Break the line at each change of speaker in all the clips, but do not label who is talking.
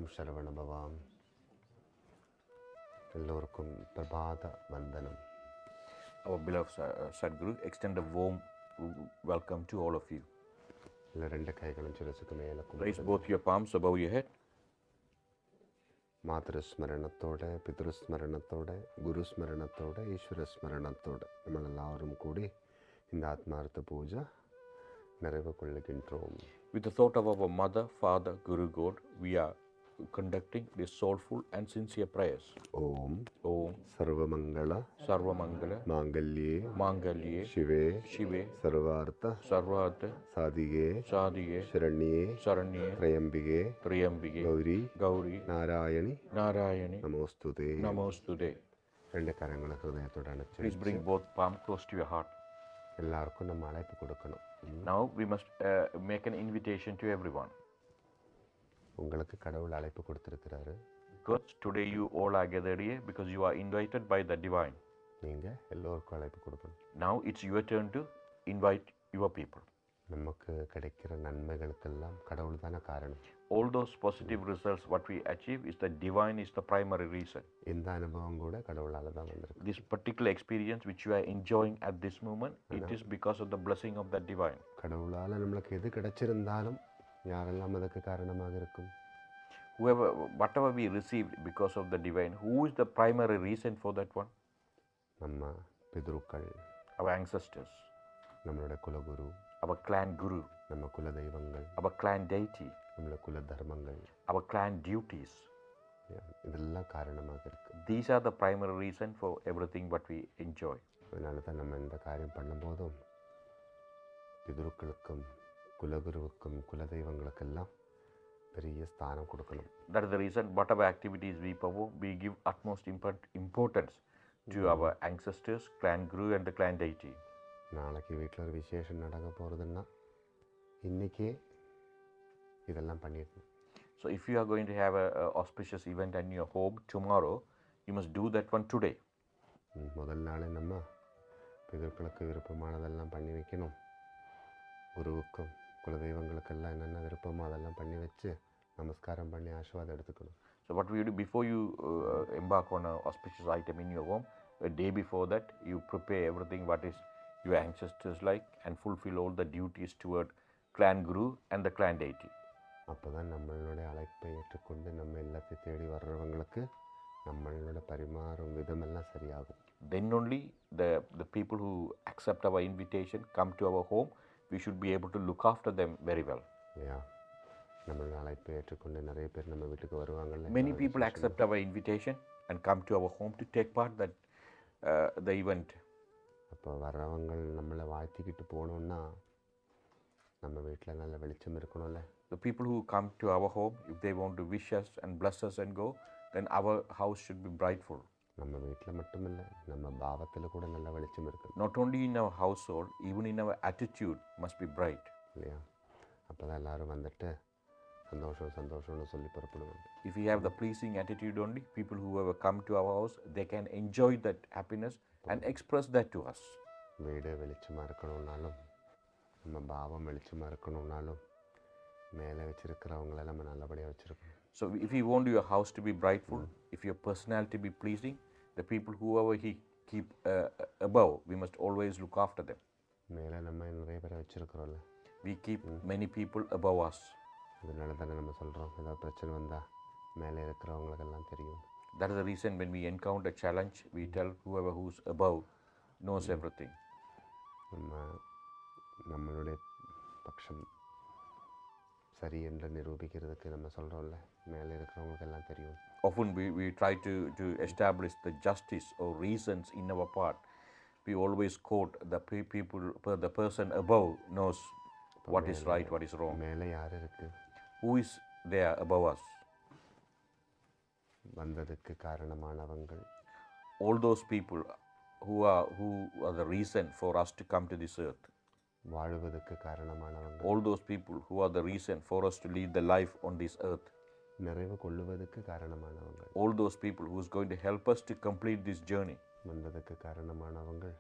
Om Sharavana Bhavam. Ellorkum Prabhata Vandanam.
Our beloved Sadhguru, extend a warm welcome to all of you. Raise both your palms above your head.
മാതൃസ്മരണത്തോടെ പിതൃസ്മരണത്തോടെ ഗുരുസ്മരണത്തോടെ ഈശ്വരസ്മരണത്തോടെ നമ്മളെല്ലാവരും കൂടി இந்த ஆத்மார்த்த பூஜை நிறைவு கொள்ளுகின்றோம்.
With the thought of our mother, father, Guru God, we are conducting these soulful and sincere prayers.
Om
Om
Sarvamangala
Sarvamangala
Mangalye
Mangalye
Shive
Shive
Sarvartha
Sarvartha
Sadhige
Sadhige
Sharanye
Sharanye
Trayambige
Trayambige
Gauri
Gauri
Narayani
Narayani
Namostude.
Namostude.
രണ്ട് കരങ്ങൾ ഹൃദയത്തോടെ അണച്ചു.
Please bring both palms close to your heart.
എല്ലാവർക്കും നമ്മൾ അழைപ്പ് കൊടുക്കണം.
Now we must make an invitation to everyone.
உங்களுக்கு கடவுள் அழைப்பு கொடுத்திருக்கிறாரு.
Because today you all are gathered here because you are invited by the divine.
நீங்க எல்லோருக்கும் அழைப்பு கொடுக்கணும்.
Now it's your turn to invite your people.
நமக்கு கிடைக்கிற நன்மைகளுக்கெல்லாம் கடவுள் தான காரணம்.
All those positive results what we achieve is the divine is the primary reason.
இந்த அனுபவம் கூட கடவுளால தான் வந்திருக்கு.
This particular experience which you are enjoying at this moment, it is because of the blessing of the divine.
கடவுளால நமக்கு எது கிடைச்சிருந்தாலும் யாரெல்லாம் அதுக்கு காரணமாக இருக்கும்?
Whatever we received because of the divine, who is the primary reason for that one?
நம்ம பித்ருக்கள்,
our ancestors,
நம்மளுடைய குலகுரு,
our clan guru,
நம்ம குல தெய்வங்கள்,
our clan deity,
நம்மளுடைய குல தர்மங்கள்,
our clan duties.
இதெல்லாம் காரணமாக இருக்கு.
These are the primary reason for everything what we enjoy.
அதனால தான் நம்ம இந்த காரியம் பண்ணும்போதும் பித்ருக்களுக்கும் குலகுருவுக்கும் குலதெய்வங்களுக்கெல்லாம் பெரிய ஸ்தானம் கொடுக்கணும்.
That is the reason whatever activities we perform, we give utmost importance to our ancestors, clan guru and the clan deity.
நாளைக்கு வீட்டில் ஒரு விசேஷம் நடக்க போகிறதுன்னா இன்றைக்கே இதெல்லாம் பண்ணிடணும்.
So if you are going to have a auspicious event in your home tomorrow, you must do that one today.
முதல் நாளே நம்ம பிதர்களுக்கு விருப்பமானதெல்லாம் பண்ணி வைக்கணும். குருவுக்கும் குலதெய்வங்களுக்கெல்லாம் என்னென்ன விருப்பமோ அதெல்லாம் பண்ணி வச்சு நமஸ்காரம் பண்ணி ஆசீர்வாதம் எடுத்துக்கணும்.
So what we do before you embark on an auspicious item in your home, a day before that you prepare everything what is your ancestors like and fulfill all the duties toward clan guru and the clan deity.
அப்போ தான் நம்மளுடைய அழைப்பை ஏற்றுக்கொண்டு நம்ம எல்லாத்தையும் தேடி வர்றவங்களுக்கு நம்மளோட பரிமாறும் விதமெல்லாம் சரியாகும்.
Then only the people who accept our invitation come to our home, we should be able to look after them very well.
Yeah. நம்மளோட அழைப்பை ஏற்றுக்கொண்டு நிறைய பேர் நம்ம வீட்டுக்கு வருவாங்கல்ல.
Many people accept our invitation and come to our home to take part that the event.
அப்போ வர்றவங்க நம்மளை வாழ்த்திக்கிட்டு போகணுன்னா நம்ம வீட்டில் நல்ல வெளிச்சம் இருக்கணும்ல.
The people who come to our home, if they want to wish us and bless us and go, then our house should be brightful.
நம்ம வீட்டில் மட்டும் இல்லை, நம்ம பாவத்தில் கூட நல்ல வெளிச்சம் இருக்கு.
Not only in our household, even in our attitude must be bright.
இல்லையா? அப்போ தான் எல்லாரும் வந்துட்டு சந்தோஷம் சந்தோஷம்னு சொல்லி புறப்படுவாங்க.
If we have the pleasing attitude only, people who ever come to our house, they can enjoy that happiness and express that to us.
வீடு வெளிச்சமாக இருக்கணும்னாலும் நம்ம பாவம் வெளிச்சமாக இருக்கணும்னாலும் மேலே வச்சிருக்கிறவங்கள நம்ம நல்லபடியாக வச்சுருக்கணும்.
So if you want your house to be brightful, if your personality be pleasing, the people whoever he keep above, we must always look after them.
மேலே நம்ம நிறைய பேரை வச்சுருக்கிறோம்ல.
We keep many people above us.
அதனால தானே நம்ம சொல்கிறோம் ஏதாவது பிரச்சனை வந்தால் மேலே இருக்கிறவங்களுக்கெல்லாம் தெரியும்.
That is the reason when we encounter a challenge, we tell whoever who's above knows everything.
நம்மளுடைய பட்சம் சரி என்று நிரூபிக்கிறதுக்கு நம்ம சொல்கிறோம்ல மேலே இருக்கிறவங்களுக்கெல்லாம் தெரியும்.
Often we try to establish the justice or reasons in our part. We always quote the person above knows what is right, what is wrong.
மேலே யார் இருக்கு?
Who is there above us?
வந்ததுக்கு காரணமானவங்கள்.
All those people who are the reason for us to come to this earth.
வாழ்வதற்கு காரணமானவங்கள்.
All those people who are the reason for us to lead the life on this earth.
நிறைவு கொள்வதற்கு காரணமானவங்கள்.
All those people who is going to help us to complete this journey.
வந்ததுக்கு காரணமானவங்கள்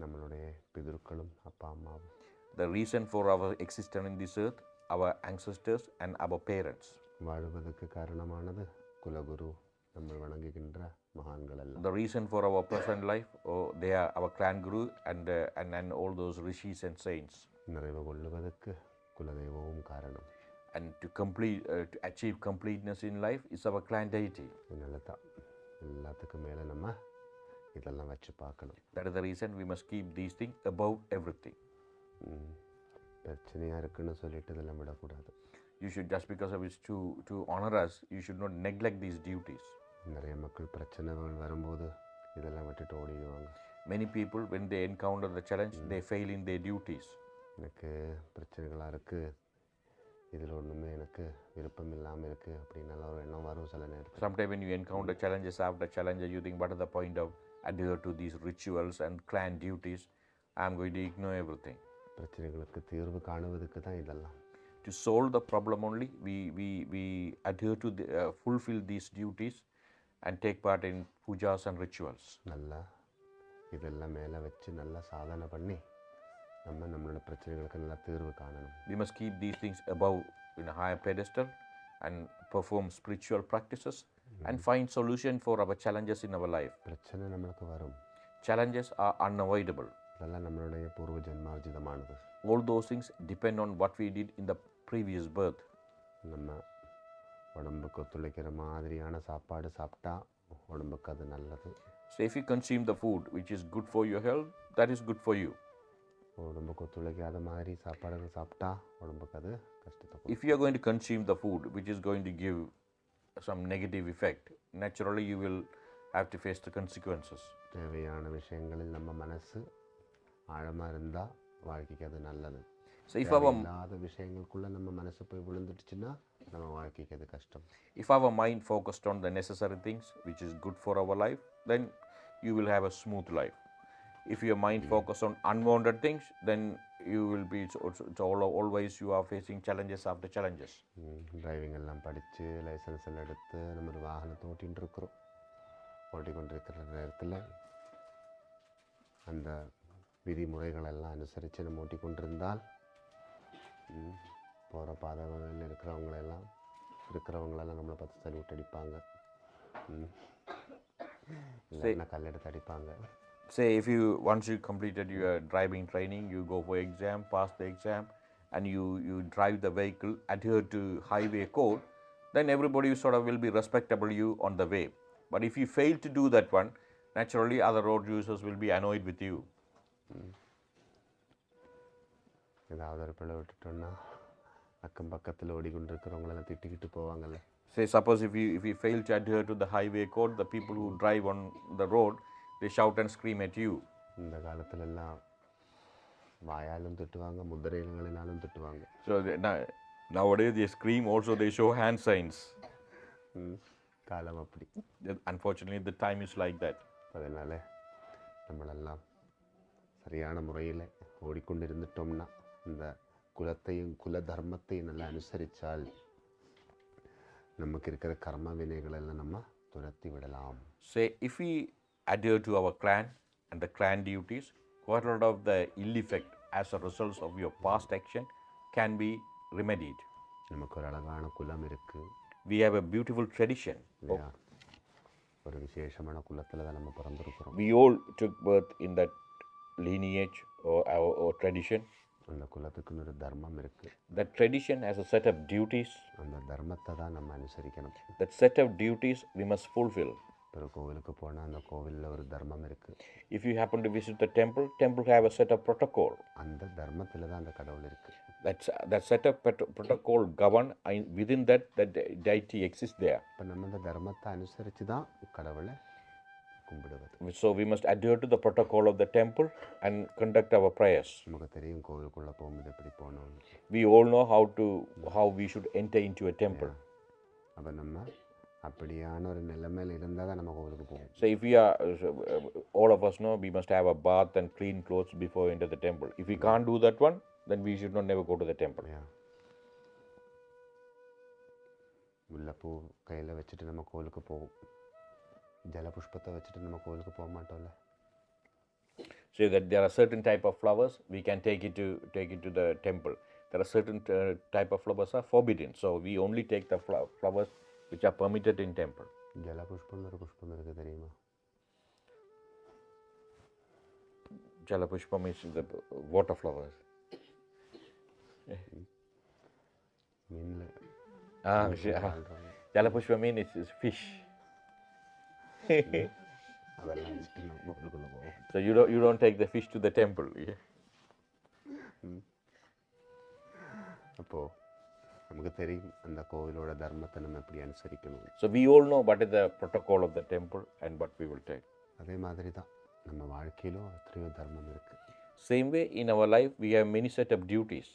நம்மளுடைய பிதர்களும் அப்பா அம்மாவும்.
The reason for our existence in this earth, our ancestors and our parents.
வாழ்வதற்கு காரணமானது குலகுரு, நம்ம வணங்குகின்ற மகான்கள் எல்லாம்.
The reason for our present life, they are our clan guru and all those rishis and saints.
நிறைவு கொள்ளுவதற்கு குலதெய்வமும் காரணம்.
And to achieve completeness in life is our clan deity.
இதனால தான் எல்லாத்துக்கும் மேலே நம்ம இதெல்லாம் வச்சு பார்க்கணும்.
That is the reason we must keep these things above everything.
பிரச்சனையாக இருக்குன்னு சொல்லிட்டு இதெல்லாம் விடக்கூடாது.
You should, just because of it to honor us, you should not neglect these duties.
நிறைய மக்கள் பிரச்சனைகள் வரும்போது இதெல்லாம் விட்டுட்டு ஓடிடுவாங்க.
Many people, when they encounter the challenge, they fail in their duties.
எனக்கு பிரச்சனைகளாக இருக்குது, இதில் ஒன்றுமே எனக்கு விருப்பம் இல்லாமல் இருக்குது அப்படின்னால ஒரு எண்ணம் வரும் சில நேரத்தில்.
Sometimes when you encounter challenges after challenges, you think, what is the point of adhere to these rituals and clan duties? I am going to ignore everything.
பிரச்சனைகளுக்கு தீர்வு காணுவதுக்கு தான் இதெல்லாம்.
To solve the problem only, we adhere to fulfill these duties and take part in pujas and rituals.
நல்லா இதெல்லாம் மேலே வச்சு நல்லா சாதனை பண்ணி நம்மளோட பிரச்சனைகளுக்கு நல்லா தீர்வு காணணும்.
We must keep these things above in a higher pedestal and perform spiritual practices and find solution for our challenges in our life.
பிரச்சனை நம்மளுக்கு வரும்.
Challenges are unavoidable.
அதெல்லாம் நம்மளுடைய பூர்வ ஜென்மார்ஜிதமானது.
All those things depend on what we did in the previous birth.
நம்ம உடம்புக்கு ஒத்துழைக்கிற மாதிரியான சாப்பாடு சாப்பிட்டா உடம்புக்கு அது நல்லது.
So if you consume the food which is good for your health, that is good for you.
உடம்புக்கு ஒத்துழைக்காத மாதிரி சாப்பாடுகள் சாப்பிட்டா உடம்புக்கு அது கஷ்டத்தை.
If you are going to consume the food which is going to give some negative effect, naturally you will have to face the consequences.
தேவையான விஷயங்களில் நம்ம மனசு ஆழமாக இருந்தால் வாழ்க்கைக்கு அது நல்லது.
So if
இல்லாத விஷயங்களுக்குள்ள நம்ம மனசு போய் விழுந்துடுச்சுன்னா நம்ம வாழ்க்கைக்கு அது கஷ்டம்.
If our mind focused on the necessary things which is good for our life, then you will have a smooth life. If your mind focus on unwanted things, then you will be always you are facing challenges after challenges.
Driving எல்லாம் படித்து licence எல்லாம் எடுத்து நம்ம ஒரு வாகனத்தை ஓட்டிக்கொண்டிருக்கிற நேரத்தில் அந்த விதிமுறைகள் எல்லாம் அனுசரித்து நம்ம ஓட்டிக்கொண்டிருந்தால் போகிற பாதைகளில் இருக்கிறவங்களெல்லாம் நம்மளை பார்த்து சல்யூட் அடிப்பாங்க, இல்லைன்னா கல்லெடுத்து அடிப்பாங்க.
Say if you once you completed your driving training, you go for exam, pass the exam, and you drive the vehicle, adhere to highway code, then everybody sort of will be respectable you on the way. But if you fail to do that one, naturally other road users will be annoyed with you.
ஏதாவது ஒரு பிள்ளை விட்டுட்டோன்னா அக்கம் பக்கத்தில் ஓடிக்கொண்டிருக்கிறவங்களெல்லாம் திட்டிக்கிட்டு போவாங்கல்ல.
Say suppose if you fail to adhere to the highway code, the people who drive on the road, they shout and scream at you.
இந்த காலத்துலலாம் வாயாலும் திட்டுவாங்க, முதிரைகளினாலும் திட்டுவாங்க.
So nowadays they scream, also they show hand signs.
காலம் அப்படி.
Unfortunately the time is like that.
அதனால் நம்மளெல்லாம் சரியான முறையில் ஓடிக்கொண்டிருந்துட்டோம்னா இந்த குலத்தையும் குல தர்மத்தையும் நல்லா அனுசரித்தால் நமக்கு இருக்கிற கர்ம வினைகளெல்லாம் நம்ம துரத்தி விடலாம்.
Say if we adhere to our clan and the clan duties, quite a lot of the ill effect as a result of your past action can be remedied.
நமக்கு ஒரு அழகான குலம் இருக்குது.
We have a beautiful tradition.
ஒரு விசேஷமான குலத்தில் தான் நம்ம பிறந்திருக்கிறோம்.
We all took birth in that lineage or tradition.
அந்த குலத்துக்குன்னு ஒரு தர்மம் இருக்குது.
That tradition has a set of duties.
அந்த தர்மத்தை தான் நம்ம அனுசரிக்கணும்.
That set of duties we must fulfill.
ஒரு கோவிலுக்கு போனால் அந்த கோவிலில் ஒரு தர்மம் இருக்குது.
If you happen to visit the temple have a set of protocol.
அந்த தர்மத்தில் தான் அந்த கடவுள் இருக்குது.
That set of protocol govern within that deity exists there.
இப்போ நம்ம அந்த தர்மத்தை அனுசரித்து தான் கடவுளை கும்பிடுவது.
So we must adhere to the protocol of the temple and conduct our prayers.
நமக்கு தெரியும் கோவிலுக்குள்ளே போகும்போது எப்படி போகணும்.
We all know how we should enter into a temple.
அப்போ நம்ம அப்படியான ஒரு நிலைமையில் இருந்தால் தான் நம்ம கோவிலுக்கு போவோம்.
So if we are all of us know we must have a bath and clean clothes before enter the temple. If we can't do that one, then we should not never go to the temple.
முல்லைப்பூ கையில் வச்சுட்டு நம்ம கோவிலுக்கு போவோம், ஜலபுஷ்பத்தை வச்சுட்டு நம்ம கோவிலுக்கு போக மாட்டோம்ல.
So that there are certain type of flowers we can take it to the temple. there are certain type of flowers are forbidden. So we only take the flowers which are permitted in temple.
ஜலபுஷ்பம்னு ஒரு புஷ்பம் இருக்குது தெரியுமா?
Jalapushpam is the water flowers.
மீனில்
Jalapushpam mean is fish.
அதெல்லாம் வச்சுட்டு நம்ம உள்ளுக்குள்ளே போவோம்.
So you don't take the fish to the temple. Yeah?
அப்போது நமக்கு தெரியும் அந்த கோவிலோட தர்மத்தை நம்ம எப்படி அனுசரிக்கணும்.
So we all know what is the protocol of the temple and what we will take.
அதே மாதிரி தான் நம்ம வாழ்க்கையிலும் எத்தனையோ தர்மம் இருக்குது.
Same way in our life we have many set of duties.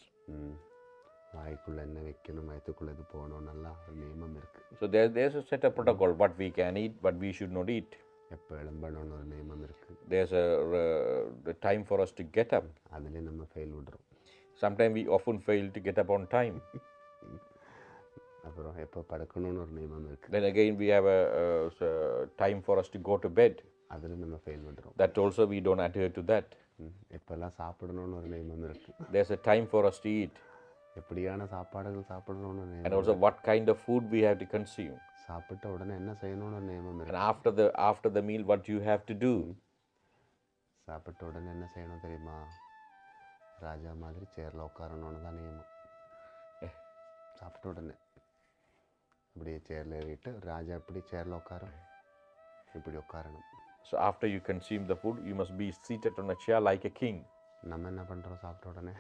வாய்க்குள்ளே என்ன வைக்கணும், வயிற்றுக்குள்ளே இது போகணும், நல்லா நியமம் இருக்குது.
So there's a set of protocol, what we can eat, what we should not eat.
எப்போ எழும்பணும்னு ஒரு நியமம் இருக்குது.
There's the time for us to get up.
அதுலேயே நம்ம ஃபெயில் விடுறோம்.
Sometimes we often fail to get up on time.
அப்புறம் எப்போ படுக்கணும்னு ஒரு நியமம் இருக்குது.
Then again we have a time for us to go to bed.
அதில் நம்ம ஃபெயில் விடுறோம்.
That also we don't adhere to that.
எப்போல்லாம் சாப்பிடணும்னு ஒரு நியமம் இருக்குது.
There's a time for us to eat.
எப்படியான சாப்பாடுகள் சாப்பிடணும்னு நியமம்.
And also what kind of food we have to consume.
சாப்பிட்ட உடனே என்ன செய்யணும்னு நியமம்
And
இருக்குது.
after the meal what you have to do.
சாப்பிட்ட உடனே என்ன செய்யணும் தெரியுமா? ராஜா மாதிரி சேரில் உட்காரணும்னு தான் நியமம். சாப்பிட்ட உடனே இப்படியே சேரில் ஏறிட்டு ராஜா இப்படி சேரில் உட்காரும், இப்படி உட்காரணும்.
So after you consume the food you must be seated on a chair like a king.
நம்ம என்ன பண்ணுறோம் சாப்பிட்ட உடனே?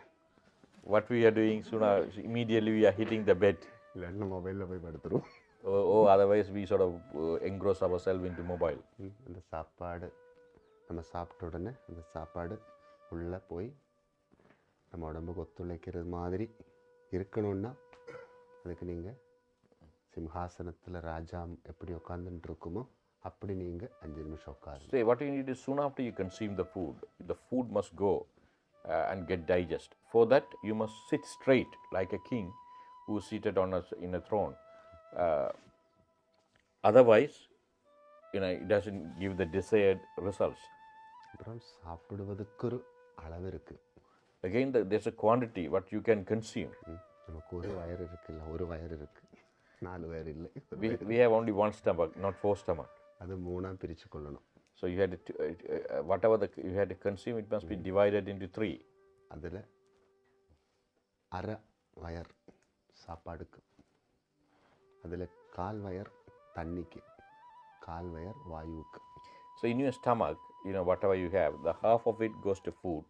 What we are doing sooner, immediately we are hitting the bed.
இல்லைன்னா மொபைலில் போய் படுத்துருவோம்.
Otherwise we sort of engross ourselves into mobile.
அந்த சாப்பாடு நம்ம சாப்பிட்ட உடனே அந்த சாப்பாடு உள்ளே போய் நம்ம உடம்புக்கு ஒத்துழைக்கிறது மாதிரி இருக்கணும்னா அதுக்கு நீங்கள் சிம்ஹாசனத்தில் ராஜா எப்படி உட்காந்துட்டு இருக்குமோ அப்படி நீங்கள் 5 நிமிஷம் உட்காருங்க.
Say what you need is soon after you consume the food must go and get digest. For that you must sit straight like a king who is seated in a throne. Otherwise it doesn't give the desired results.
அப்புறம் சாப்பிடுவதுக்கு ஒரு அளவு இருக்குது.
Again there's a quantity what you can consume.
நமக்கு ஒரு வயறு இருக்குல்ல, ஒரு வயறு இருக்குது, 4 வயறு இல்லை.
We have only one stomach, not 4 stomach.
அது 3ஆக பிரித்து கொள்ளணும்.
So you had to whatever you had to consume it must be divided into 3.
அதில் அரை வயர் சாப்பாடுக்கு, அதில் 1/4 வயர் தண்ணிக்கு, 1/4 wire வாயுவுக்கு.
So in your stomach, whatever you have, the half of it goes to food,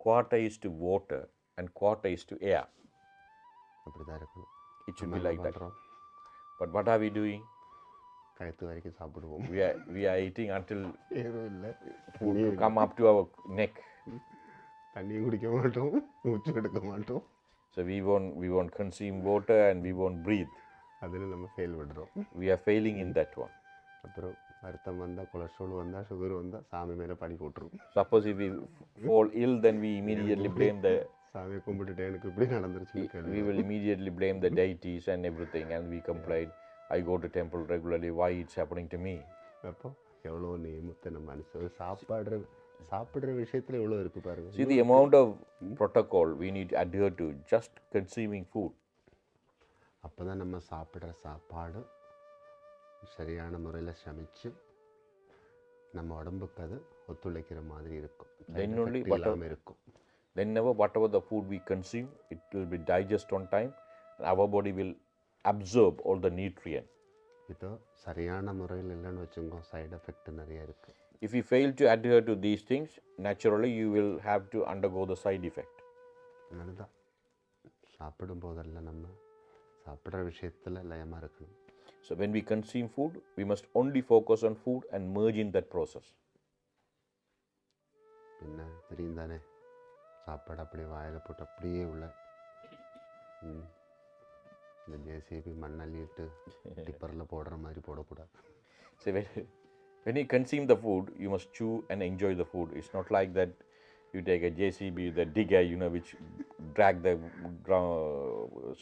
quarter is to water, and quarter is to air.
அப்படி தான் இருக்கணும்.
It should be like that. But what are we doing?
கழுத்து வரைக்கும் சாப்பிடுவோம்.
We are eating until
ஏதும் இல்லை,
food to come up to our neck.
தண்ணியும் குடிக்க மாட்டோம், மூச்சு எடுக்க மாட்டோம்.
So we won't consume water and we won't breathe.
அதில் நம்ம ஃபெயில் விடுறோம்.
We are failing in that one.
அப்புறம் வருத்தம் வந்தால், கொலஸ்ட்ரால் வந்தால், சுகர் வந்தால் சாமி மேலே பழி போட்டுரும்.
Suppose if we fall ill, then we immediately blame the
சாமியை கும்பிட்டுட்டு எனக்கு இப்படி நடந்துருச்சுன்னு
we will immediately blame the deities and everything, and we complain, I go to temple regularly, why it's happening to me?
அப்போ எவ்வளோ நியமத்தை நம்ம அனுசரிச்சு சாப்பிட்ற விஷயத்தில் எவ்வளோ இருக்குது பாருங்கள்.
See the amount of protocol we need to adhere to just consuming food.
அப்போ தான் நம்ம சாப்பிட்ற சாப்பாடு சரியான முறையில் சமைச்சு நம்ம உடம்புக்கு அது ஒத்துழைக்கிற மாதிரி இருக்கும்.
Then only
இருக்கும்.
whatever the food we consume, it will be digest on time, and our body will absorb all the nutrient.
இது சரியான முறையில் இல்லைன்னு வச்சுக்கோ, சைடு எஃபெக்ட் நிறைய இருக்குது.
If you fail to adhere to these things, naturally you will have to undergo the side effect.
அதனால தான் சாப்பிடும் போதெல்லாம் நம்ம சாப்பிட்ற விஷயத்தில் லயமாக இருக்கணும்.
So when we consume food, we must only focus on food and merge in that process.
என்ன தெரியும் தானே, சாப்பாடு அப்படியே வாயில் போட்டு அப்படியே உள்ள இந்த ஜேசிபி மண்ணள்ளிட்டு டிப்பரில் போடுற மாதிரி போடக்கூடாது.
So when you consume the food, you must chew and enjoy the food. It's not like that you take a JCB, the digger, which drag the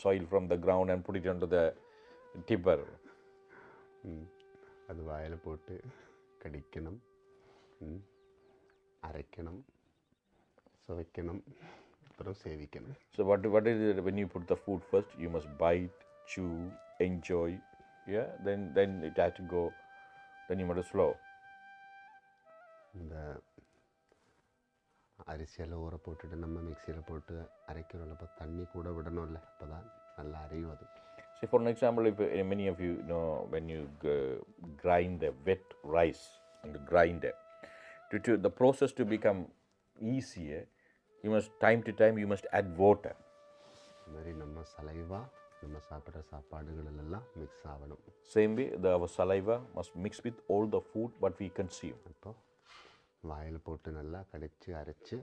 soil from the ground and put it onto the tipper.
அது வாயில் போட்டு கடிக்கணும், அரைக்கணும், சுவைக்கணும், அப்புறம் சேவிக்கணும்.
So what is it when you put the food first? You must bite, chew, enjoy. Yeah, then it has to go. Then you must slow.
இந்த அரிசியெல்லாம் ஊற போட்டுட்டு நம்ம மிக்சியில் போட்டு அரைக்கிறோம்ல, அப்போ தண்ணி கூட விடணும்ல, அப்போ தான் நல்லா அரையும் அது.
See, for an example, if many of you know when you grind the wet rice on the grinder, to the process to become easier, you must time to time you must add water.
இந்த மாதிரி நம்ம saliva நம்ம சாப்பிட்ற சாப்பாடுகளெல்லாம் mix ஆகணும்.
Same way, our saliva must mix with all the food what we consume.
அப்போ வாயில் போட்டு நல்லா கடிச்சு அரைச்சு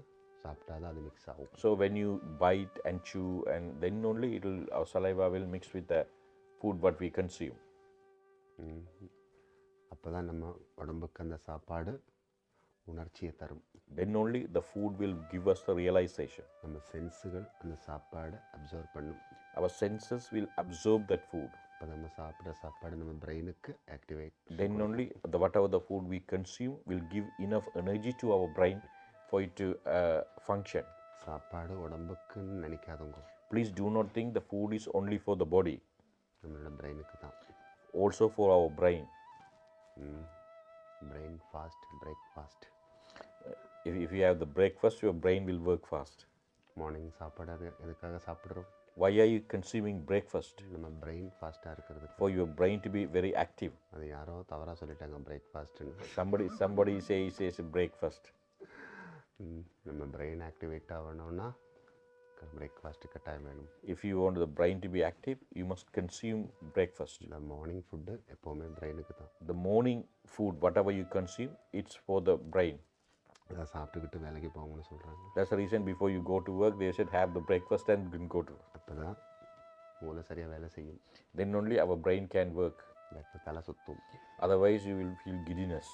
சாப்பிட்டா தான் அது மிக்ஸ் ஆகும்.
So when you bite and chew, and then only our saliva will mix with the food what we consume.
அப்போ தான் நம்ம உடம்புக்கு அந்த சாப்பாடு உணர்ச்சியை தரும்.
Then only the food will give us the realization.
நம்ம சென்ஸுகள் அந்த சாப்பாடை அப்சர்வ் பண்ணும்.
Our senses will absorb that food.
இப்போ நம்ம சாப்பிட்ற சாப்பாடு நம்ம பிரெயினுக்கு activate.
Then only whatever the food we consume will give enough energy to our brain for it to function.
சாப்பாடு உடம்புக்குன்னு நினைக்காதவங்க.
Please do not think the food is only for the body.
நம்மளோட பிரெயினுக்கு தான்.
Also for our brain.
Brain fast, breakfast.
If you have the breakfast, your brain will work fast.
Morning சாப்பாடு அது எதுக்காக சாப்பிட்றோம்?
Why are you consuming breakfast?
நம்ம brain ஃபாஸ்ட்டாக இருக்கிறது.
For your brain to be very active.
அது யாரோ தவறாக சொல்லிட்டாங்க பிரேக்ஃபாஸ்ட்னு.
Somebody says breakfast.
நம்ம பிரெயின் ஆக்டிவேட் ஆகணும்னா பிரேக்ஃபாஸ்ட் கட்டாயம் வேணும்.
If you want the brain to be active, you must consume breakfast.
இந்த மார்னிங் ஃபுட்டு எப்போவுமே பிரெயினுக்கு தான்.
The morning food, whatever you consume, it's for the brain.
அதை சாப்பிட்டுக்கிட்டு வேலைக்கு போகணும்னு சொல்கிறாங்க.
That's the reason before you go to work, they should have the breakfast and then go to work.
அப்போ தான் மூளை சரியாக வேலை செய்யும்.
Then only our brain can work.
தலை சுத்தும்.
Otherwise, you will feel giddiness.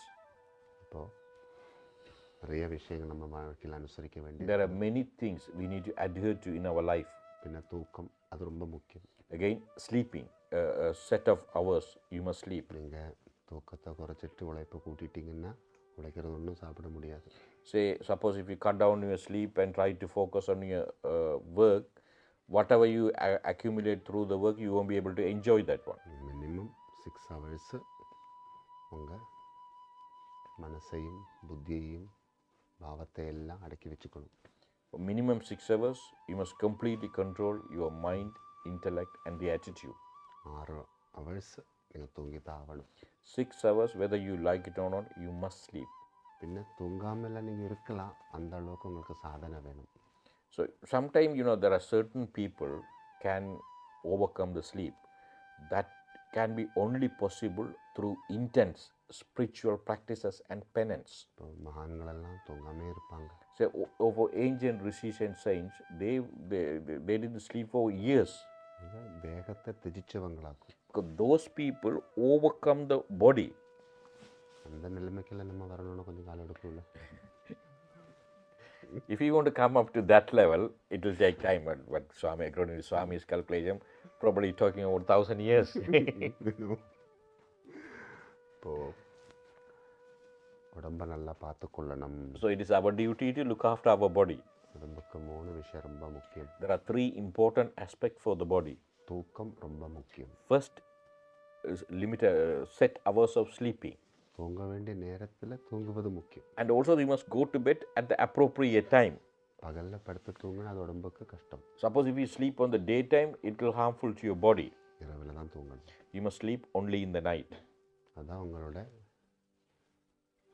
இப்போது நிறைய விஷயங்கள் நம்ம வாழ்க்கையில் அனுசரிக்க வேண்டிய.
There are many things we need to adhere to in our life.
பின்ன தூக்கம் அது ரொம்ப முக்கியம்.
Again, sleeping. A set of hours you must sleep.
நீங்கள் தூக்கத்தை குறைச்சிட்டு உழைப்பை கூட்டிட்டிங்கன்னா உழைக்கிறது ஒன்றும் சாப்பிட முடியாது.
Say, suppose if you cut down your sleep and try to focus on your work, whatever you accumulate through the work, you won't be able to enjoy that one.
Minimum 6 hours உங்கள் மனசையும் புத்தியையும் பாவத்தை எல்லாம் அடக்கி வச்சுக்கணும்.
For minimum 6 hours, you must completely control your mind, intellect, and the attitude.
6 hours நீங்கள் தூங்கி தான் ஆகணும்.
6 hours, whether you like it or not, you must sleep.
பின்ன தூங்காமல் நீங்கள் இருக்கலாம், அந்த அளவுக்கு உங்களுக்கு சாதனை வேணும்.
So sometimes, there are certain people can overcome the sleep. That can be only possible through intense spiritual practices and penance.
இப்போ மகான்களெல்லாம் தூங்காமே இருப்பாங்க.
So over ancient rishis and saints, they didn't sleep for years.
தேகத்தை திஜிச்சவங்களாக்கும்.
Because those people overcome the body.
அந்த நிலைமைக்கெல்லாம் நம்ம வரணும்னு கொஞ்சம் காலம் எடுக்கும்ல.
If you want to come up to that level, it will take time. But Swami, according to Swami's calculation, probably talking about 1,000 years.
இப்போ உடம்பை நல்லா பார்த்துக்கொள்ளணும்.
So it is our duty to look after our body.
உடம்புக்கு 3 விஷயம் ரொம்ப முக்கியம்.
There are 3 important aspects for the body.
தூக்கம் ரொம்ப முக்கியம்.
First is set hours of sleeping.
தூங்க வேண்டிய நேரத்தில் தூங்குவது முக்கியம்.
And also we must go to bed at the appropriate time.
பகலில் படுத்து தூங்கினா அது உடம்புக்கு கஷ்டம்.
Suppose if you sleep on the daytime, it will harmful to your body.
இரவில் தான் தூங்கணும்.
You must sleep only in the night.
அதான் உங்களோட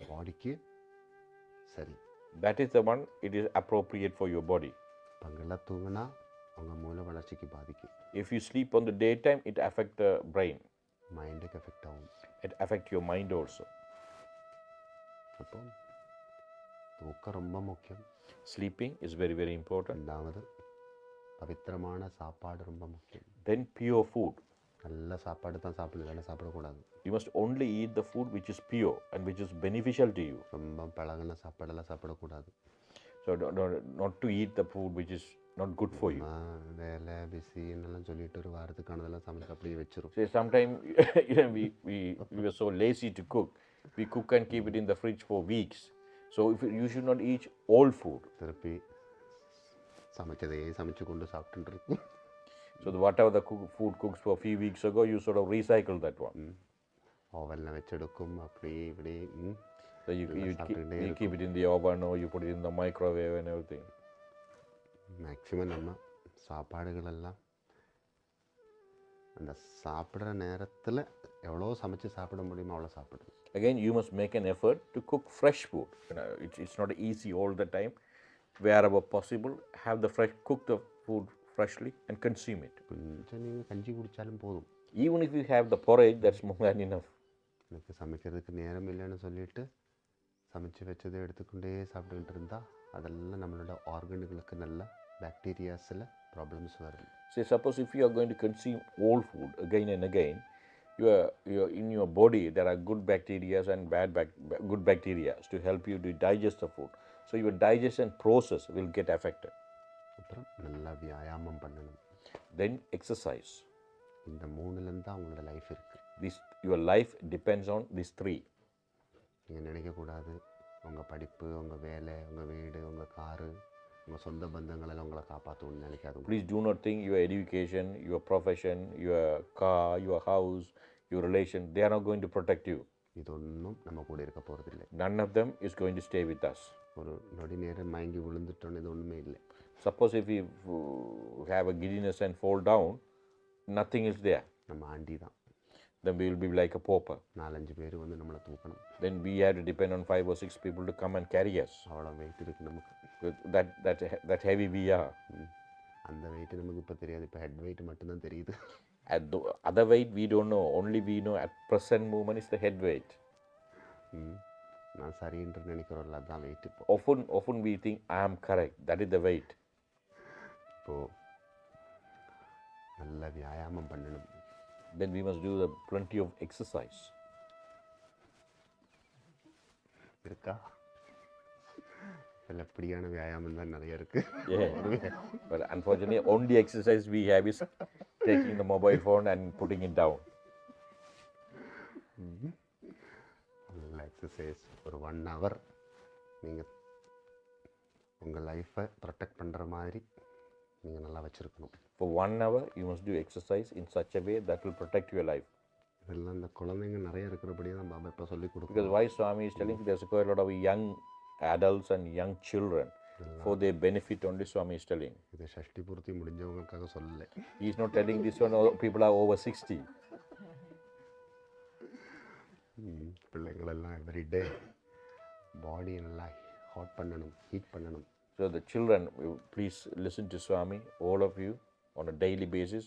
பாடிக்கு சரி.
That is the one, it is appropriate for your body.
பகலில் தூங்கினா உங்கள் மூளை வளர்ச்சிக்கு பாதிக்கும்.
If you sleep on the daytime, it affects the brain.
மைண்டுக்கு எஃபெக்ட் ஆகும்.
It affects your mind also.
அப்போ தூக்கம் ரொம்ப முக்கியம்.
Sleeping is very, very important.
ரெண்டாவது பவித்திரமான சாப்பாடு ரொம்ப முக்கியம்.
Then pure food.
நல்ல சாப்பாடு தான் சாப்பிடணும், இல்லைன்னா சாப்பிடக்கூடாது.
You must only eat the food which is pure and which is beneficial to you.
ரொம்ப பழகின சாப்பாடெல்லாம் சாப்பிடக்கூடாது.
So not to eat the food which is not good for you.
வேலை பிஸி என்னெல்லாம் சொல்லிட்டு ஒரு வாரத்துக்கானதெல்லாம் சமைச்சு அப்படியே வச்சிரும்.
See, sometimes we were so lazy to cook. We cook and keep it in the fridge for weeks. So you should not eat all food.
திருப்பி சமைச்சதே சமைச்சு கொண்டு சாப்பிட்டுட்டு இருக்கும்.
So whatever the food cooks for a few weeks ago, you sort of recycle that one.
ஓவனில் வச்செடுக்கும் அப்படி இப்படி
So you keep it in the oven or you put it in the microwave and everything.
Maximum நம்ம சாப்பாடுகளெல்லாம் அந்த சாப்பிட்ற நேரத்தில் எவ்வளோ சமைச்சு சாப்பிட முடியுமோ அவ்வளோ சாப்பிடணும்.
Again, you must make an effort to cook fresh food. It's not easy all the time. Wherever possible, have the fresh, cook the food freshly and consume it.
கொஞ்சம் நீங்கள் கஞ்சி குடித்தாலும் போதும்.
Even if you have the porridge, that's more than enough.
எனக்கு சமைக்கிறதுக்கு நேரம் இல்லைன்னு சொல்லிட்டு சமைச்சு வச்சதை எடுத்துக்கொண்டே சாப்பிட்டுக்கிட்டு இருந்தால் அதெல்லாம் நம்மளோட ஆர்கனுகளுக்கு நல்ல பாக்டீரியாஸில் ப்ராப்ளம்ஸ் வரும்.
Say, suppose if you are going to consume old food again and again, in your body there are good bacteria and good bacteria to help you to digest the food. So your digestion process will get affected.
அப்புறம் நல்லா வியாயாமம் பண்ணணும்.
Then exercise.
இந்த மூணுலேருந்து தான் உங்களோட life இருக்குது.
Your life depends on these three.
நீங்கள் நினைக்கக்கூடாது உங்கள் படிப்பு, உங்கள் வேலை, உங்கள் வீடு, உங்கள் காரு, உங்கள் சொந்த பந்தங்களெல்லாம் உங்களை காப்பாற்றணும்னு நினைக்காது.
Please do not think your education, your profession, your car, your house, your relation, they are not going to protect you.
இது ஒன்றும் நம்ம கூட இருக்க போகிறதில்லை.
None of them is going to stay with us.
ஒரு நொடி நேரம் மயங்கி விழுந்துட்டோன்னு இது ஒன்றுமே இல்லை.
Suppose if we have a giddiness and fall down, nothing is there.
நம்ம ஆண்டி தான்.
Then we will be like a pauper.
4-5 பேர் வந்து நம்மளை தூக்கணும்.
Then we have to depend on 5 or 6 people to come and carry us.
அவ்வளோ wait இருக்குது நமக்கு.
That heavy we are.
அந்த வெயிட் நமக்கு இப்போ தெரியாது. இப்போ ஹெட் வெயிட் மட்டும்தான் தெரியுது.
At the other weight we don't know. Only we know at present moment is the head weight.
நான் சரின்னு நினைக்கிறோம்ல, அதுதான் வெயிட். இப்போ
often we think I am correct. That is the weight.
இப்போது நல்ல வியாயாமம் பண்ணணும்.
Then we must do plenty of exercise.
இருக்கா? இதில் எப்படியான வியாயாமம் தான் நிறைய இருக்குது.
Yeah. But unfortunately, only exercise we have is taking the mobile phone and putting it down.
நல்ல எக்ஸசைஸ் ஒரு 1 hour நீங்கள் உங்கள் லைஃப்பை ப்ரொடெக்ட் பண்ணுற மாதிரி நீங்கள் நல்லா வச்சுருக்கணும்.
For 1 hour, you must do exercise in such a way that will protect your life.
இதெல்லாம் இந்த குழந்தைங்க நிறைய இருக்கிறபடியே தான் பாபா இப்போ சொல்லிக் கொடுக்கும்.
Because why Swami is telling, there's quite a lot of young adults and young children. For their benefit only Swami is telling.
இது ஷஷ்டி பூர்த்தி முடிஞ்சவங்களுக்காக சொல்லலை.
He is not telling this one people are over 60.
பிள்ளைங்களெல்லாம் everyday பாடி நல்லா hot பண்ணணும், heat பண்ணணும்.
So the children, please listen to Swami, all of you, on a daily basis,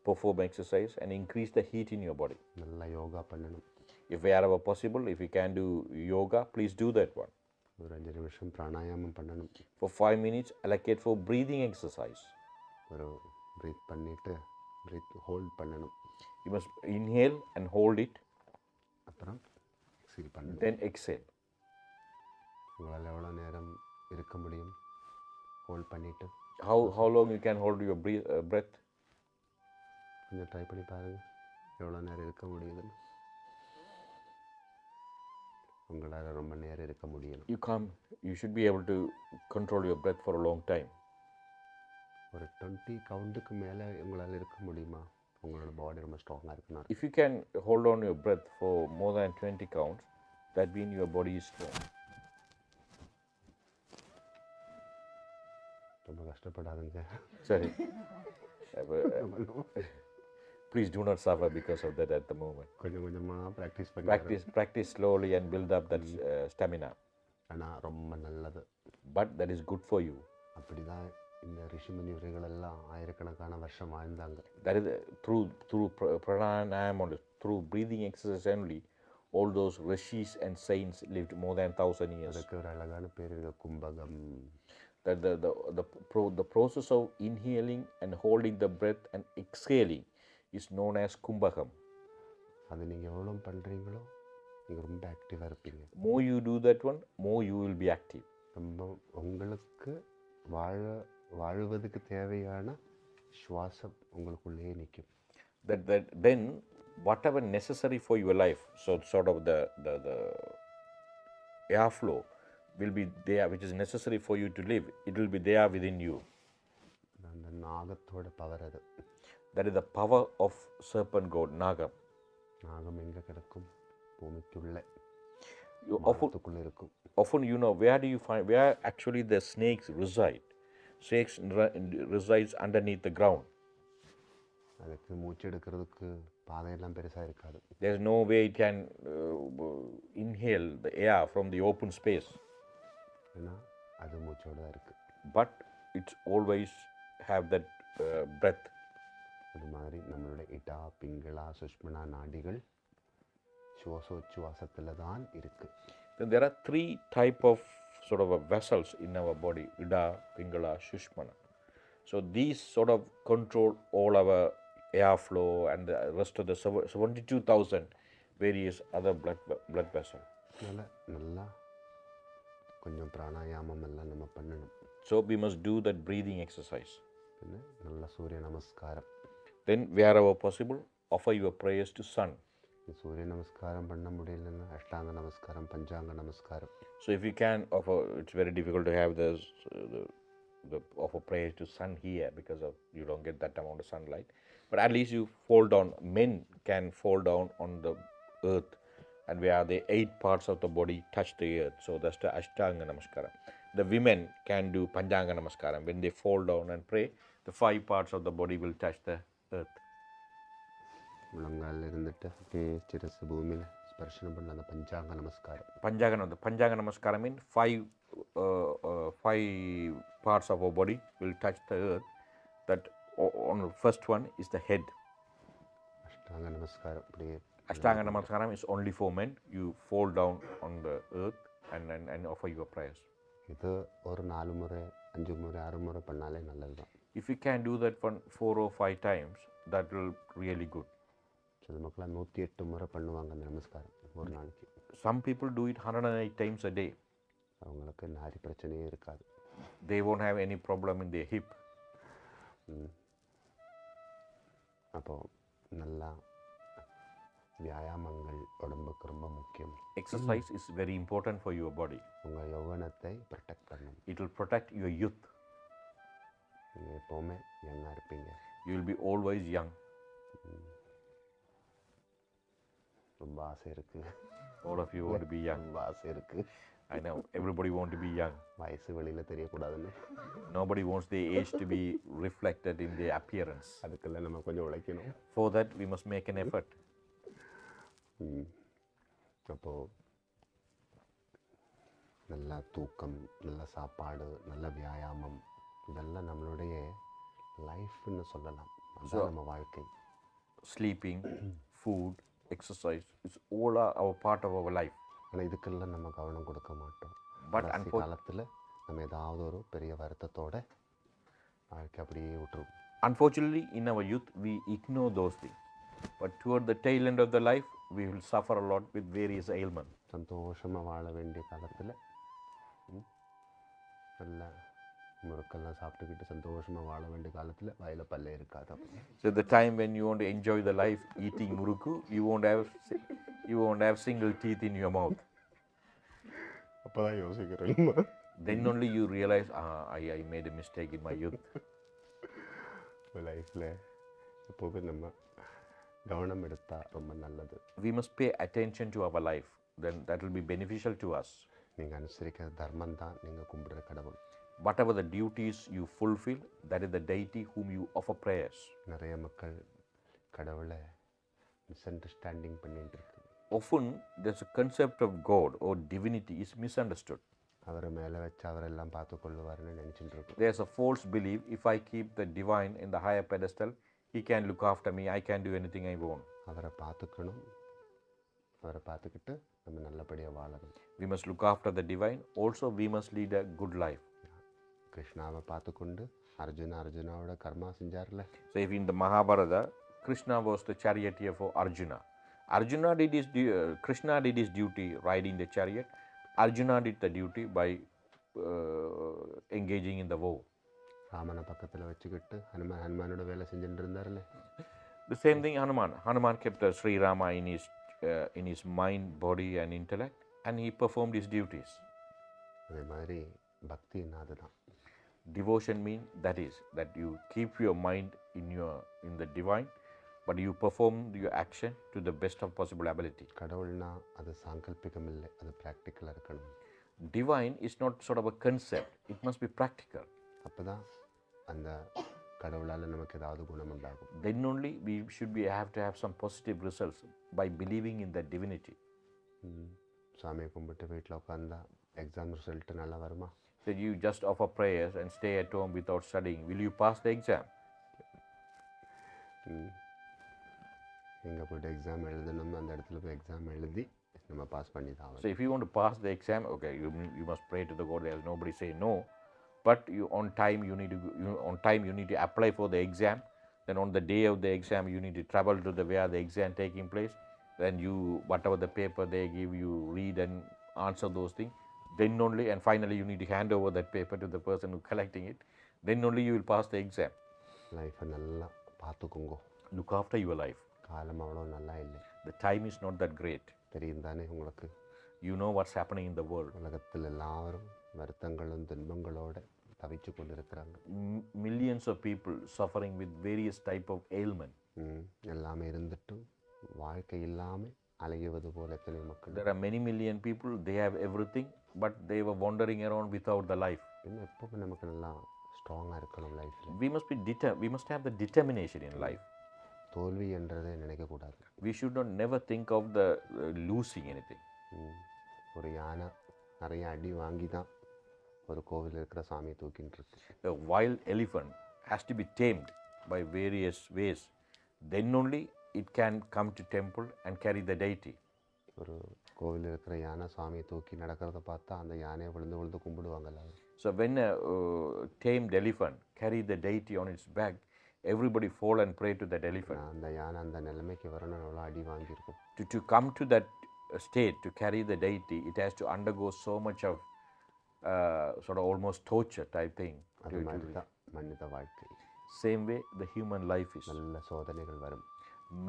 perform exercise and increase the heat in your body.
நல்லா யோகா பண்ணணும்.
If wherever possible, if you can do yoga, please do that one.
ஒரு 5 நிமிஷம் பிராணாயாமம் பண்ணணும்.
For 5 minutes, allocate for breathing exercise.
ஒரு breath பண்ணிவிட்டு breath hold பண்ணணும்.
You must inhale and hold it.
அப்புறம் எக்ஸேல் பண்ணணும்.
Then exhale.
உங்களால் எவ்வளோ நேரம் இருக்க முடியும் ஹோல்ட் பண்ணிவிட்டு?
How long you can hold your breath?
கொஞ்சம் ட்ரை பண்ணி பாருங்கள் எவ்வளோ நேரம் இருக்க முடியுதுன்னு. உங்களால் ரொம்ப நேரம் இருக்க முடியணும்.
You should be able to control your breath for a long time.
ஒரு 20 கவுண்ட்டுக்கு மேலே உங்களால் இருக்க முடியுமா? உங்களோட பாடி ரொம்ப ஸ்ட்ராங்காக இருக்குன்னா.
If you can hold on your breath for more than 20 counts, that means your body is strong.
ரொம்ப கஷ்டப்படாதுங்க.
Sorry. Please do not suffer because of that at the moment.
கொஞ்சம் கொஞ்சமாக
Practice slowly and build up that stamina.
ஆனால் ரொம்ப நல்லது.
But that is good for you.
அப்படி தான் இந்த ரிஷிமுனி உரைகளெல்லாம் ஆயிரக்கணக்கான வருஷம் வாழ்ந்தாங்க.
That is through pranayama only, through breathing exercise only, all those rishis and saints lived more than 1,000 years.
அதுக்கு ஒரு அழகான பேர் இருக்குது, கும்பகம்.
That the process of inhaling and holding the breath and exhaling is known as kumbhakam.
அது நீங்கள் எவ்வளோ பண்ணுறீங்களோ நீங்கள் ரொம்ப ஆக்டிவாக இருப்பீங்க.
More you do that one, more you will be active.
ரொம்ப உங்களுக்கு வாழ்வதுக்கு தேவையான சுவாசம் உங்களுக்குள்ளேயே நிற்கும்.
That then whatever necessary for your life, so sort of the airflow will be there, which is necessary for you to live. It will be there within you.
நாகத்தோட power அது.
That is the power of serpent god, Naga.
நாகம் எங்கே கிடக்கும்? பூமிக்குள்ளே,
You
வானத்துக்குள்ளே இருக்கும்.
often, where do you find, where actually the snakes reside? Snakes resides underneath the ground.
அதுக்கு மூச்சு எடுக்கிறதுக்கு பாதையெல்லாம் பெருசாக இருக்காது.
There's no way it can inhale the air from the open space.
ஏன்னா அது மூச்சோடு தான் இருக்குது.
But it's always have that breath.
அது மாதிரி நம்மளுடைய இடா, பிங்களா, சுஷ்மனா நாடிகள் சுவாசோச்சுவாசத்தில் தான் இருக்குது.
Then there are 3 type of sort of vessels in our body: Ida, Pingala, Shushmana. So these sort of control all our airflow and the rest of the 72,000 various other blood vessels.
நல்லா கொஞ்சம் பிராணாயாமம் எல்லாம் நம்ம பண்ணணும்.
So we must do that breathing exercise.
പിന്നെ നല്ല സൂര്യ നമസ്കാരം.
Then wherever possible, offer your prayers to sun.
സൂര്യ നമസ്കാരം பண்ண முடியலன்னா അഷ്ടാംഗ നമസ്കാരം, പഞ്ചാംഗ നമസ്കാരം.
So if you can offer, it's very difficult to have the offer prayers to sun here because of you don't get that amount of sunlight. But at least you fall down. Men can fall down on the earth, and where the 8 parts of the body touch the earth. So that's the Ashtanga Namaskara. The women can do Panchanga Namaskara. When they fall down and pray, the 5 parts of the body will touch the earth.
മുളങ്കാലിൽ ഇരുന്നിട്ട് ശിരസ് ഭൂമിയിൽ സ്പർശനം പണ്ണ அந்த പഞ്ചാംഗ നമസ്കാരം.
Panchanga Namaskara means 5 parts of our body will touch the earth. That on the first one is the head.
Ashtanga നമസ്കാരം அப்படியே.
Ashtanga Namaskaram is only for men. You fall down on the earth and offer your prayers.
ഇത് ഒരു 4 മുறை 5 മുறை 6 മുறை பண்ணாலே நல்லதுதான்.
If you can do that 4 or 5 times, that will really good.
சில மக்கள் 108 முறை பண்ணுவாங்க அந்த நமஸ்காரம் ஒரு நாளைக்கு.
Some people do it 108 times a day.
அவங்களுக்கு நாரி பிரச்சனையே இருக்காது.
They won't have any problem in their hip.
അപ്പോൾ നല്ല വ്യായാമങ്ങൾ உடம்புக்கு ரொம்ப முக்கியம்.
Exercise is very important for your body.
உங்கள் யௌவனத்தை ப்ரொடெக்ட் பண்ணணும்.
It will protect your youth.
நீங்கள் எப்போவுமே யங்காக இருப்பீங்க.
You will be always young.
ரொம்ப ஆசை இருக்குது.
All of you want to be young.
ரொம்ப ஆசை இருக்குது.
I know, everybody want to be young.
வயசு வெளியில் தெரியக்கூடாதுன்னு.
Nobody wants their age to be reflected in their appearance.
அதுக்கெல்லாம் நம்ம கொஞ்சம் உழைக்கணும்.
For that, we must make an effort.
அப்போது நல்ல தூக்கம், நல்ல சாப்பாடு, நல்ல வியாயாமம் இதெல்லாம் நம்மளுடைய லைஃப்னு சொல்லலாம். அதுதான் நம்ம வாழ்க்கை.
Sleeping, food, exercise, it's all our part of our life.
ஆனால் இதுக்கெல்லாம் நம்ம கவனம் கொடுக்க மாட்டோம்.
But
காலத்தில் நம்ம ஏதாவது ஒரு பெரிய வருத்தத்தோட வாழ்க்கை அப்படியே விட்டுரும்.
Unfortunately, in our youth, we ignore those things. But toward the tail end of the life, we will suffer a lot with various ailments.
சந்தோஷமாக வாழ வேண்டிய காலத்தில் நல்ல முறுக்கெல்லாம் சாப்பிட்டுக்கிட்டு சந்தோஷமாக வாழ வேண்டிய காலத்தில் வாயில் பல்லே இருக்காது.
So the time when you want to enjoy the life eating murukku, you won't have single teeth in your mouth.
அப்போ தான் யோசிக்கிறேன்.
Then only you realize, I made a mistake in my youth.
லைஃப்பில் எப்போவுமே நம்ம கவனம் எடுத்தால் ரொம்ப நல்லது.
We must pay attention to our life. Then that will be beneficial to us.
நீங்கள் அனுசரிக்கிற தர்மம் தான் நீங்கள் கும்பிடுற கடவுள்.
Whatever the duties you fulfill, that is the deity whom you offer prayers.
நிறைய மக்கள் கடவுளை மிஸ்அண்டர்ஸ்டாண்டிங் பண்ணிட்டு இருக்கு.
Often there's a concept of God or divinity is misunderstood.
அவரை மேலே வச்சு அவரெல்லாம் பார்த்து கொள்ளுவார்னு நினச்சிட்டு இருக்கோம்.
There's a false belief, if I keep the divine in the higher pedestal, he can look after me, I can do anything I want.
அவரை பார்த்துக்கணும், அவரை பார்த்துக்கிட்டு நம்ம நல்லபடியாக வாழணும்.
We must look after the divine. Also, we must lead a good life.
கிருஷ்ணாவை பார்த்துக்கொண்டு அர்ஜுனாவோட கர்மா செஞ்சார்ல.
So if in the Mahabharata, Krishna was the charioteer for Arjuna. Krishna did his duty riding the chariot. Arjuna did the duty by engaging in the war.
ராமனை பக்கத்தில் வச்சுக்கிட்டு ஹனுமானோட வேலை செஞ்சுட்டு இருந்தார்ல.
The same thing Hanuman kept Sri Rama in his mind, body and intellect, and he performed his duties.
அதே மாதிரி பக்தின்னா அதுதான்.
Devotion means that you keep your mind in the divine, but you perform your action to the best of possible ability.
கடவுள்னா அது சாங்கல்பிகம் இல்லை, அது ப்ராக்டிக்கலாக இருக்கணும்.
Divine is not sort of a concept, it must be practical.
அப்போ தான் அந்த கடவுளால் நமக்கு ஏதாவது குணம் உண்டாகும்.
Then only we should have to have some positive results by believing in that divinity.
சாமியை கும்பிட்டு வீட்டில் உட்காந்தா எக்ஸாம் ரிசல்ட் நல்லா வருமா?
So you just offer prayers and stay at home without studying. Will you pass the exam?
எங்கே போய்ட்டு exam எழுதணும், அந்த இடத்துல போய் எக்ஸாம் எழுதி நம்ம பாஸ் பண்ணி தான்.
So if you want to pass the exam, okay, you must pray to the God. There is nobody say no, but on time you need to apply for the exam. Then on the day of the exam you need to travel to where the exam taking place. Then you, whatever the paper they give you, read and answer those things. Then only, and finally you need to hand over that paper to the person who collecting it. Then only you will pass the exam.
லைஃப்பை நல்லா பார்த்துக்குங்கோ.
Look after your life.
காலம் அவ்வளோ நல்லா இல்லை.
The time is not that great.
தெரியும் தானே உங்களுக்கு?
You know what's happening in the world.
உலகத்தில் எல்லாரும் வருத்தங்களும் துன்பங்களோடு தவிச்சு கொண்டு இருக்கிறாங்க.
Millions of people suffering with various type of ailment.
எல்லாமே இருந்துட்டும் வாழ்க்கை இல்லாமல் அலையுவது போல எத்தனை மக்கள்.
There are many million people, they have everything, but they were wandering around without the life.
இன்னும் எப்போ நமக்கு நல்லா ஸ்ட்ராங்காக இருக்கணும் லைஃப்பில்.
We must have the determination in life.
தோல்வி என்றதை நினைக்கக்கூடாது.
We should not never think of the losing anything.
ஒரு யானை நிறைய அடி வாங்கி தான் ஒரு கோவில் இருக்கிற சாமியை தூக்கிட்டு இருக்கு.
A wild elephant has to be tamed by various ways. Then only it can come to temple and carry the deity.
ஒரு கோவில் இருக்கிற யானை சாமியை தூக்கி நடக்கிறத பார்த்தா அந்த யானையை விழுந்து விழுந்து கும்பிடுவாங்கல்ல.
So when a tamed elephant carry the deity on its back, everybody fall and pray to that elephant.
அந்த யானை அந்த நிலைமைக்கு வரணும், எவ்வளோ அடி வாங்கியிருக்கும்.
To come to that state, to carry the deity, it has to undergo so much of sort of almost torture type thing.
அது மாதிரி தான் மனித வாழ்க்கை.
Same way the human life is.
நல்ல சோதனைகள் வரும்.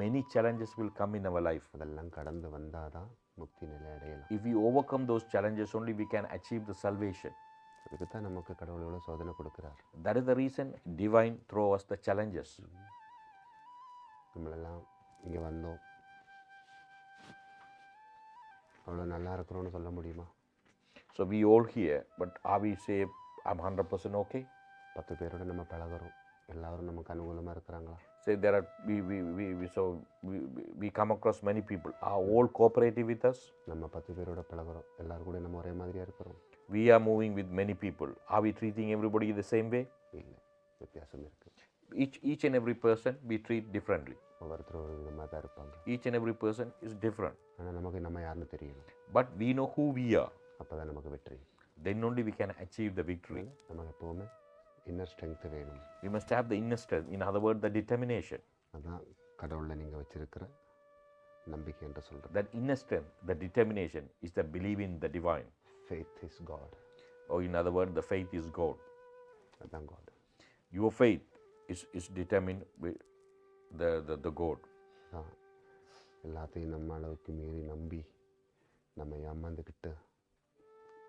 Many challenges will come in our life.
அதெல்லாம் கடந்து வந்தால் தான் முக்தி நிலை அடையலாம்.
If we overcome those challenges, only we can achieve the salvation.
அதுக்கு தான் நமக்கு கடவுள் எவ்வளோ சோதனை கொடுக்குறார்.
That is the reason divine throw us the challenges.
நம்மளெல்லாம் இங்கே வந்தோம், அவ்வளோ நல்லா இருக்கிறோன்னு சொல்ல முடியுமா?
So we all here, but are we say I'm 100% okay?
10 பேரோட நம்ம பழகிறோம், எல்லாரும் நமக்கு அனுகூலமாக இருக்கிறாங்களா?
Say there are we come across many people. Are all cooperative with us?
நம்ம 10 பேரோட பழகிறோம், எல்லாரும் கூட நம்ம ஒரே மாதிரியாக இருக்கிறோம்.
We are moving with many people. Are we treating everybody the same way?
இல்லை, வித்தியாசம் இருக்குது.
Each and every person we treat differently.
ஒவ்வொருத்தரும் ஒரு விதமாக தான் இருப்பாங்க.
Each and every person is different.
ஆனால் நமக்கு நம்ம யாருன்னு தெரியணும்.
But we know who we are.
அப்போ தான் நமக்கு வெற்றி.
Then only we can achieve the victory.
நமக்கு எப்போவுமே இன்னர் ஸ்ட்ரென்த் வேணும்.
We must have the inner strength. In other words, the determination.
அதான் கடவுளில் நீங்கள் வச்சிருக்கிற நம்பிக்கை என்று சொல்கிறேன்.
That inner strength, the determination is the belief in the divine.
Faith is God.
Or in other words, the faith is God.
அதான் God.
Your faith is determined with the God.
எல்லாத்தையும் நம்ம அளவுக்கு மீறி நம்பி நம்ம ஏமாந்துக்கிட்டு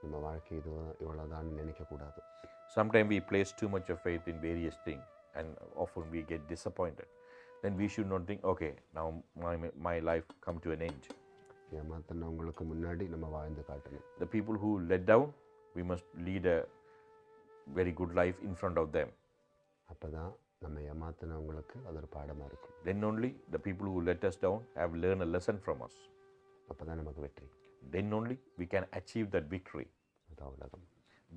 நம்ம வாழ்க்கை இவ்வளோதான் நினைக்கக்கூடாது.
Sometimes we place too much of faith in various things and often we get disappointed. Then we should not think, okay, now my life come to an end.
ஏமாத்தினவங்களுக்கு முன்னாடி நம்ம வாழ்ந்து காட்டணும்.
The people who let down, we must lead a very good life in front of them.
அப்போ தான் நம்ம ஏமாத்தினவங்களுக்கு அது ஒரு பாடமாக இருக்கும்.
Then only the people who let us down have learned a lesson from us.
அப்போ தான் நமக்கு வெற்றி.
Then only we can achieve that victory.
அதான் உலகம்.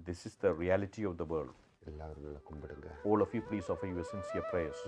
This is the reality of the world.
எல்லாரும் நல்லா கும்பிடுங்க.
All of you please offer your sincere prayers.